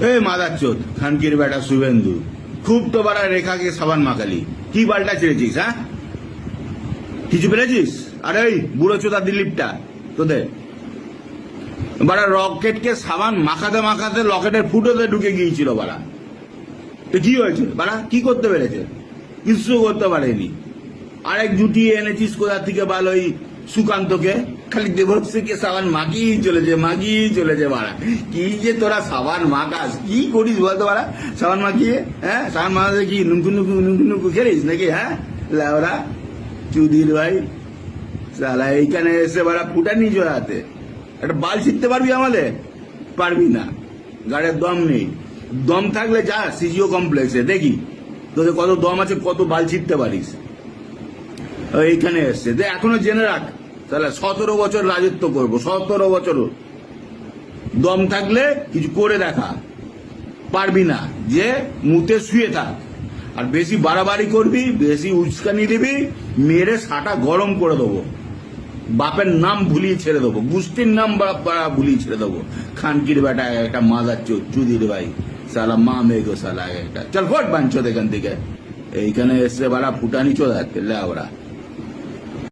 এই মাদার চোদ খানকির বেটা শুভেন্দু, খুব তো বারা রেখাকে সাবান মাখালি, কি বালটা ছেড়েছিস? হ্যাঁ, কিছু পেরেছিস? আরে ওই বুড়ো চোদা দিলীপটা তোদের বারা রকেটকে সাবান মাখাতে মাখাতে রকেটের ফুটোতে ঢুকে গিয়েছিল বারা। তো কি হয়েছে বারা? কি করতে পেরেছে? কিছু করতে পারেনি। আরেক জুটিয়ে এনেছিস কোথা থেকে বাল ওই সুকান্তকে, খালি দেবশ্রীকে সাবান মাখিয়েই চলেছে বাড়া। কি যে তোরা সাবান মাখাস, কি করিস বলতো বাড়া সাবান মাখিয়ে? হ্যাঁ, সাবান মাখাতে কি নুনকু খেলিস নাকি? হ্যাঁ লাউরা চুদির ভাই সালা, এইখানে এসে বাড়া ফুটানি জোড়াতে একটা বাল ছিটতে পারবি আমাদের? পারবি না, গাড়ির দম নেই। দম থাকলে যা সিজিও কমপ্লেক্সে দেখি তোদের কত দম আছে, কত বাল ছিটতে পারিস। এইখানে এসছে এখনো জেনে রাখ, তাহলে 17 বছর রাজত্ব করবো, 17 বছর। দম থাকলে কিছু করে দেখা, পারবি না যে মুতে শুয়ে থাক। আর বেশি বাড়াবাড়ি করবি, বেশি উস্কানি দিবি, মেরে সাটা গরম করে দেবো, বাপের নাম ভুলিয়ে ছেড়ে দেবো, গোষ্ঠীর নাম ভুলিয়ে ছেড়ে দেবো। খানকির বেটা একটা মাদার চুদির ভাই সালা, মা মেঘো সালা একটা। চল ফট বাঞ্চো এখান থেকে। এইখানে এসে বাড়া ফুটানি চোদাচ্ছে ওরা।